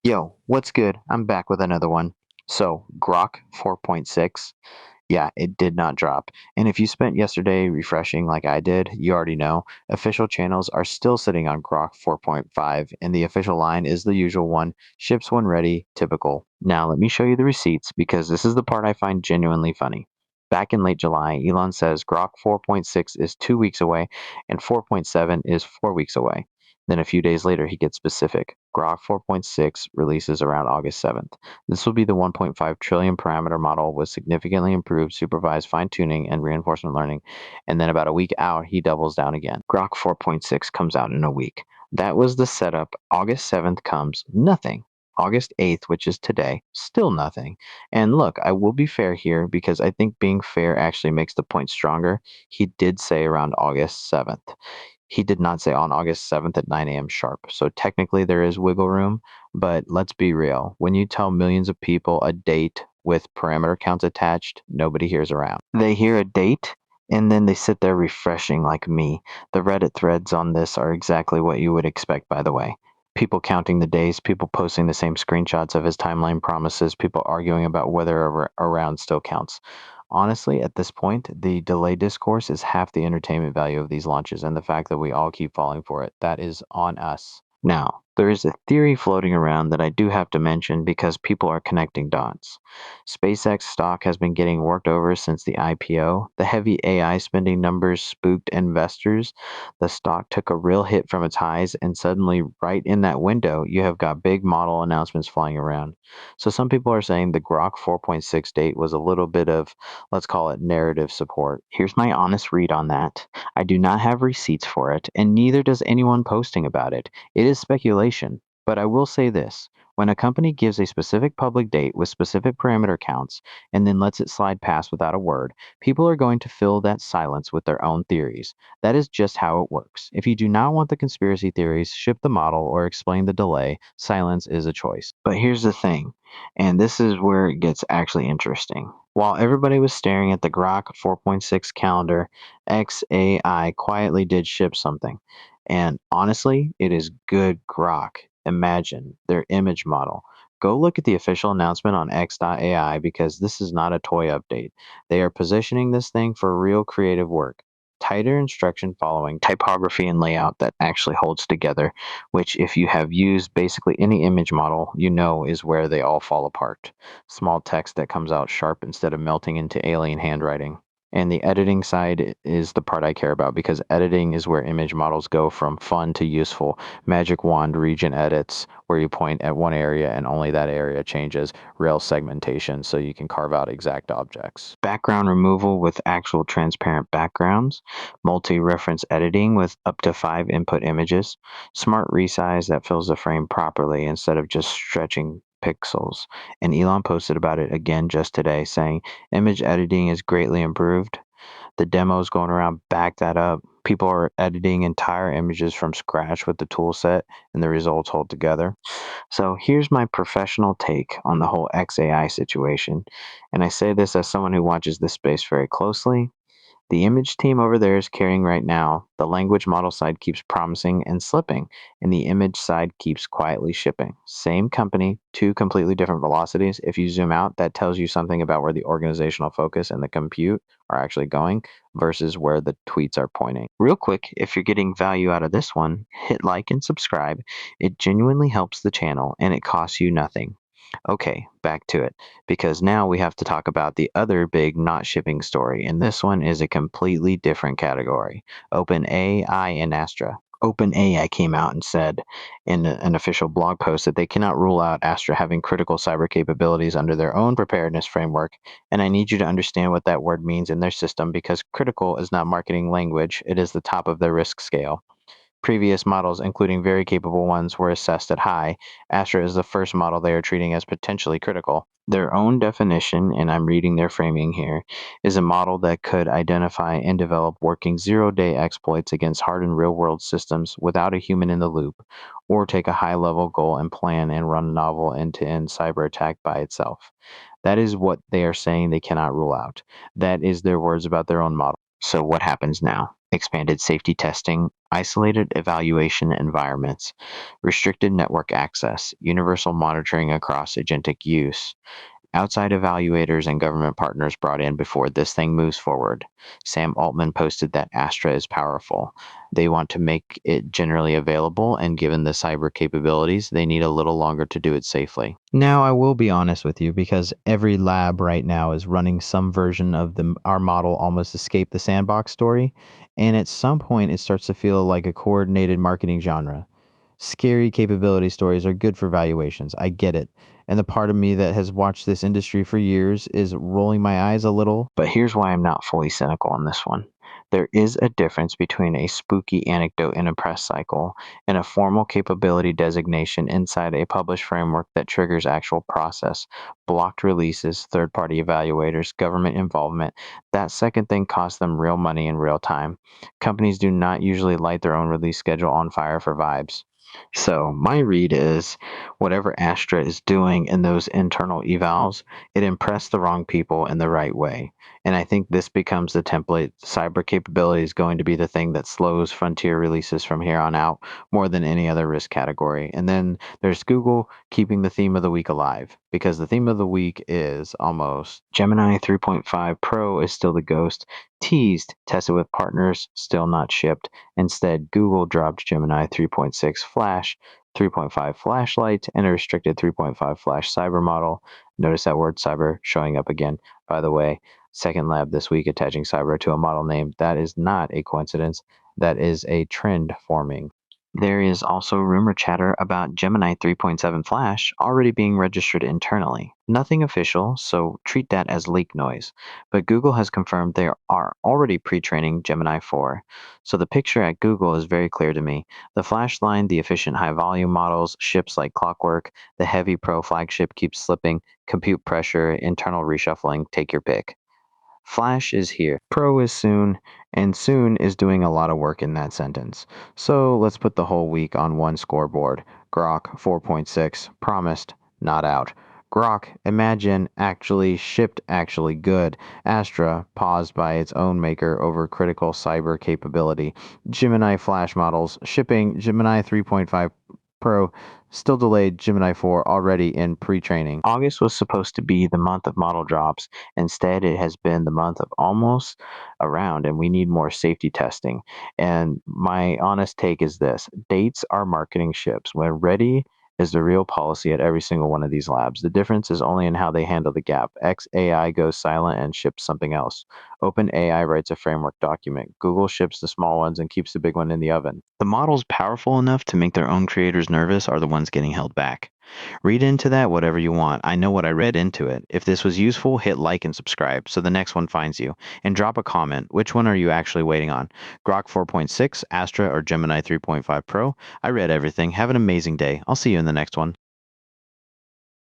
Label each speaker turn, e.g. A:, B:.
A: Yo, what's good? I'm back with another one. So, Grok 4.6, yeah, it did not drop. And if you spent yesterday refreshing like I did, you already know official channels are still sitting on Grok 4.5, and the official line is the usual one, ships when ready, typical. Now, let me show you the receipts because this is the part I find genuinely funny. Back in late July, Elon says Grok 4.6 is 2 weeks away and 4.7 is 4 weeks away. Then a few days later, he gets specific. Grok 4.6 releases around August 7th. This will be the 1.5 trillion parameter model with significantly improved supervised fine tuning and reinforcement learning. And then about a week out, he doubles down again. Grok 4.6 comes out in a week. That was the setup. August 7th comes, nothing. August 8th, which is today, still nothing. And look, I will be fair here because I think being fair actually makes the point stronger. He did say around August 7th. He did not say on August 7th at 9 a.m. sharp. So technically there is wiggle room, but let's be real. When you tell millions of people a date with parameter counts attached, nobody hears around. They hear a date and then they sit there refreshing like me. The Reddit threads on this are exactly what you would expect, by the way. People counting the days, people posting the same screenshots of his timeline promises, people arguing about whether a round still counts. Honestly, at this point, the delay discourse is half the entertainment value of these launches, and the fact that we all keep falling for it, that is on us. Now, there is a theory floating around that I do have to mention because people are connecting dots. SpaceX stock has been getting worked over since the IPO. The heavy AI spending numbers spooked investors. The stock took a real hit from its highs, and suddenly, right in that window, you have got big model announcements flying around. So some people are saying the Grok 4.6 date was a little bit of, let's call it, narrative support. Here's my honest read on that. I do not have receipts for it, and neither does anyone posting about it. It is speculation, but I will say this. When a company gives a specific public date with specific parameter counts and then lets it slide past without a word, people are going to fill that silence with their own theories. That is just how it works. If you do not want the conspiracy theories, ship the model, or explain the delay, silence is a choice. But here's the thing, and this is where it gets actually interesting. While everybody was staring at the Grok 4.6 calendar, x.ai quietly did ship something. And honestly, it is good Grok. Imagine their image model. Go look at the official announcement on x.ai because this is not a toy update. They are positioning this thing for real creative work. Tighter instruction following, typography and layout that actually holds together, which, if you have used basically any image model, you know is where they all fall apart. Small text that comes out sharp instead of melting into alien handwriting. And the editing side is the part I care about because editing is where image models go from fun to useful. Magic wand region edits, where you point at one area and only that area changes. Rail segmentation, so you can carve out exact objects. Background removal with actual transparent backgrounds. Multi-reference editing with up to 5 input images. Smart resize that fills the frame properly instead of just stretching pixels. And Elon posted about it again just today, saying image editing is greatly improved. The demos going around back that up. People are editing entire images from scratch with the tool set, and the results hold together. So here's my professional take on the whole XAI situation. And I say this as someone who watches this space very closely. The image team over there is carrying right now. The language model side keeps promising and slipping, and the image side keeps quietly shipping. Same company, two completely different velocities. If you zoom out, that tells you something about where the organizational focus and the compute are actually going versus where the tweets are pointing. Real quick, if you're getting value out of this one, hit like and subscribe. It genuinely helps the channel and it costs you nothing. Okay, back to it, because now we have to talk about the other big not shipping story, and this one is a completely different category. OpenAI and Astra. OpenAI came out and said in an official blog post that they cannot rule out Astra having critical cyber capabilities under their own preparedness framework, and I need you to understand what that word means in their system because critical is not marketing language, it is the top of their risk scale. Previous models, including very capable ones, were assessed at high. Astra is the first model they are treating as potentially critical. Their own definition, and I'm reading their framing here, is a model that could identify and develop working zero-day exploits against hardened real-world systems without a human in the loop, or take a high-level goal and plan and run a novel end-to-end cyber attack by itself. That is what they are saying they cannot rule out. That is their words about their own model. So what happens now? expanded safety testing, isolated evaluation environments, restricted network access, universal monitoring across agentic use, outside evaluators and government partners brought in before this thing moves forward. Sam Altman posted that Astra is powerful. They want to make it generally available, and given the cyber capabilities, they need a little longer to do it safely. Now, I will be honest with you because every lab right now is running some version of our model almost escape the sandbox story, and at some point it starts to feel like a coordinated marketing genre. Scary capability stories are good for valuations. I get it. And the part of me that has watched this industry for years is rolling my eyes a little. But here's why I'm not fully cynical on this one. There is a difference between a spooky anecdote in a press cycle and a formal capability designation inside a published framework that triggers actual process, blocked releases, third party evaluators, government involvement. That second thing costs them real money in real time. Companies do not usually light their own release schedule on fire for vibes. So my read is whatever Astra is doing in those internal evals, it impressed the wrong people in the right way. And I think this becomes the template. Cyber capability is going to be the thing that slows frontier releases from here on out more than any other risk category. And then there's Google keeping the theme of the week alive because the theme of the week is almost Gemini 3.5 Pro is still the ghost, teased, tested with partners, still not shipped. Instead, Google dropped Gemini 3.6 Flash, 3.5 Flashlight, and a restricted 3.5 Flash Cyber model. Notice that word cyber showing up again. By the way, second lab this week attaching cyber to a model name. That is not a coincidence. That is a trend forming. There is also rumor chatter about Gemini 3.7 Flash already being registered internally. Nothing official, so treat that as leak noise. But Google has confirmed they are already pre-training Gemini 4. So the picture at Google is very clear to me. The Flash line, the efficient high-volume models, ships like clockwork. The heavy Pro flagship keeps slipping. Compute pressure, internal reshuffling, take your pick. Flash is here, Pro is soon, and soon is doing a lot of work in that sentence. So let's put the whole week on one scoreboard. Grok 4.6, promised, not out. Grok Imagine actually shipped actually good. Astra paused by its own maker over critical cyber capability. Gemini Flash models shipping Gemini 3.5 Pro still delayed. Gemini 4 already in pre-training. August was supposed to be the month of model drops. Instead, it has been the month of almost around, and we need more safety testing. And my honest take is this: dates are marketing ships. When ready is the real policy at every single one of these labs. The difference is only in how they handle the gap. x.ai goes silent and ships something else. OpenAI writes a framework document. Google ships the small ones and keeps the big one in the oven. The models powerful enough to make their own creators nervous are the ones getting held back. Read into that whatever you want. I know what I read into it. If this was useful, hit like and subscribe so the next one finds you. And drop a comment. Which one are you actually waiting on? Grok 4.6, Astra, or Gemini 3.5 Pro? I read everything. Have an amazing day. I'll see you in the next one.